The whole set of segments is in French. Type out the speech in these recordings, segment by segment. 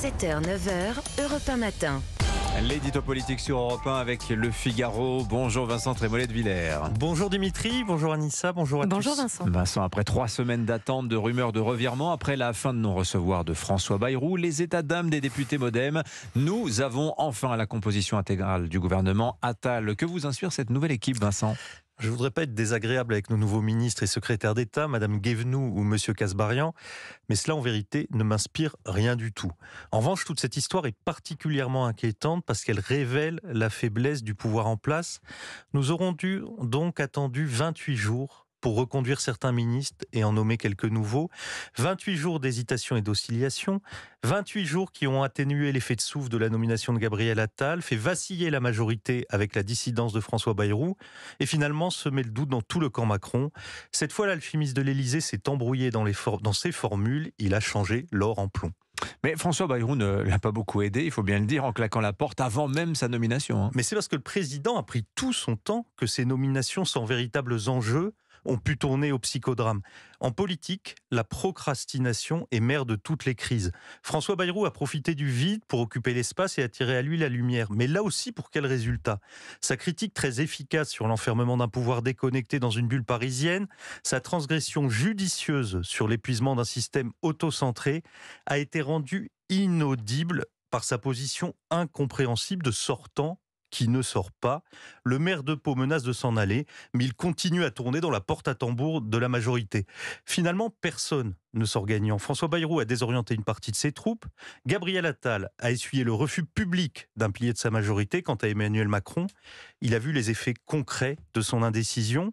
7h, 9h, Europe 1 matin. L'édito politique sur Europe 1 avec Le Figaro. Bonjour Vincent Trémollet de Villers. Bonjour Dimitri, bonjour Anissa, bonjour à tous. Bonjour Vincent. Vincent, après 3 semaines d'attente, de rumeurs de revirement, après la fin de non-recevoir de François Bayrou, les états d'âme des députés Modem, nous avons enfin la composition intégrale du gouvernement Attal. Que vous inspire cette nouvelle équipe, Vincent ? Je ne voudrais pas être désagréable avec nos nouveaux ministres et secrétaires d'État, Madame Guévenoux ou Monsieur Kasbarian, mais cela en vérité ne m'inspire rien du tout. En revanche, toute cette histoire est particulièrement inquiétante parce qu'elle révèle la faiblesse du pouvoir en place. Nous aurons donc attendu 28 jours pour reconduire certains ministres et en nommer quelques nouveaux. 28 jours d'hésitation et d'oscillation. 28 jours qui ont atténué l'effet de souffle de la nomination de Gabriel Attal, fait vaciller la majorité avec la dissidence de François Bayrou et finalement semer le doute dans tout le camp Macron. Cette fois, l'alchimiste de l'Élysée s'est embrouillé dans ses formules. Il a changé l'or en plomb. Mais François Bayrou ne l'a pas beaucoup aidé, il faut bien le dire, en claquant la porte avant même sa nomination. Mais c'est parce que le président a pris tout son temps que ces nominations sans véritables enjeux ont pu tourner au psychodrame. En politique, la procrastination est mère de toutes les crises. François Bayrou a profité du vide pour occuper l'espace et attirer à lui la lumière. Mais là aussi, pour quel résultat ? Sa critique très efficace sur l'enfermement d'un pouvoir déconnecté dans une bulle parisienne, sa transgression judicieuse sur l'épuisement d'un système autocentré a été rendue inaudible par sa position incompréhensible de sortant qui ne sort pas. Le maire de Pau menace de s'en aller, mais il continue à tourner dans la porte à tambour de la majorité. Finalement, personne ne sort gagnant. François Bayrou a désorienté une partie de ses troupes. Gabriel Attal a essuyé le refus public d'un pilier de sa majorité. Quant à Emmanuel Macron, il a vu les effets concrets de son indécision.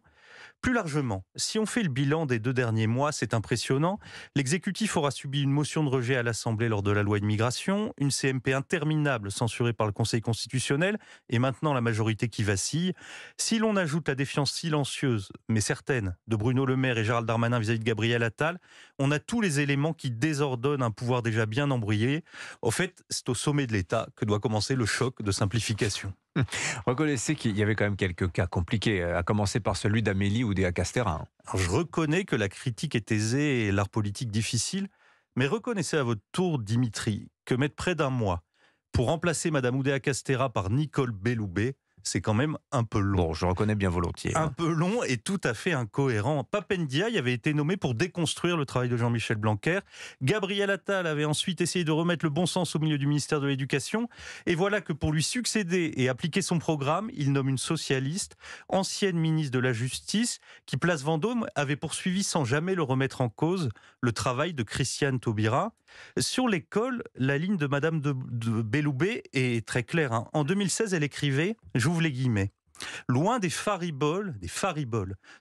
Plus largement, si on fait le bilan des 2 derniers mois, c'est impressionnant. L'exécutif aura subi une motion de rejet à l'Assemblée lors de la loi immigration, une CMP interminable censurée par le Conseil constitutionnel et maintenant la majorité qui vacille. Si l'on ajoute la défiance silencieuse, mais certaine, de Bruno Le Maire et Gérald Darmanin vis-à-vis de Gabriel Attal, on a tous les éléments qui désordonnent un pouvoir déjà bien embrouillé. Au fait, c'est au sommet de l'État que doit commencer le choc de simplification. Reconnaissez qu'il y avait quand même quelques cas compliqués, à commencer par celui d'Amélie Oudéa-Castéra. Alors, je reconnais que la critique est aisée et l'art politique difficile, mais reconnaissez à votre tour, Dimitri, que mettre près d'1 mois pour remplacer Madame Oudéa-Castéra par Nicole Belloubet, c'est quand même un peu long. Bon, je reconnais bien volontiers. Un peu long et tout à fait incohérent. Pape Ndiaye avait été nommé pour déconstruire le travail de Jean-Michel Blanquer. Gabriel Attal avait ensuite essayé de remettre le bon sens au milieu du ministère de l'Éducation. Et voilà que pour lui succéder et appliquer son programme, il nomme une socialiste, ancienne ministre de la Justice, qui, place Vendôme, avait poursuivi sans jamais le remettre en cause le travail de Christiane Taubira. Sur l'école, la ligne de Madame de Belloubet est très claire. En 2016, elle écrivait, j'ouvre les guillemets, loin des fariboles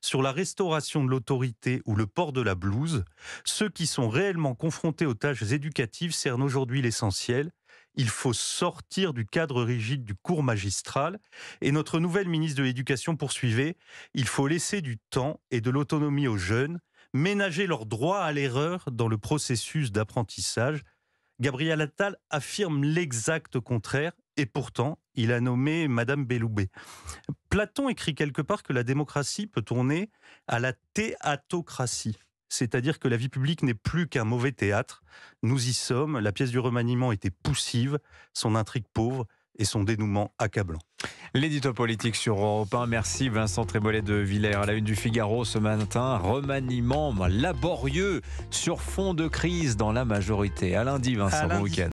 sur la restauration de l'autorité ou le port de la blouse, ceux qui sont réellement confrontés aux tâches éducatives cernent aujourd'hui l'essentiel. Il faut sortir du cadre rigide du cours magistral. Et notre nouvelle ministre de l'Éducation poursuivait, il faut laisser du temps et de l'autonomie aux jeunes, ménager leur droit à l'erreur dans le processus d'apprentissage. Gabriel Attal affirme l'exact contraire et pourtant, il a nommé Madame Belloubet. Platon écrit quelque part que la démocratie peut tourner à la théatocratie. C'est-à-dire que la vie publique n'est plus qu'un mauvais théâtre. Nous y sommes, la pièce du remaniement était poussive, son intrigue pauvre et son dénouement accablant. L'édito politique sur Europe 1. Merci Vincent Trémollet de Villers. À la une du Figaro ce matin, remaniement laborieux sur fond de crise dans la majorité. À lundi Vincent, bon week-end.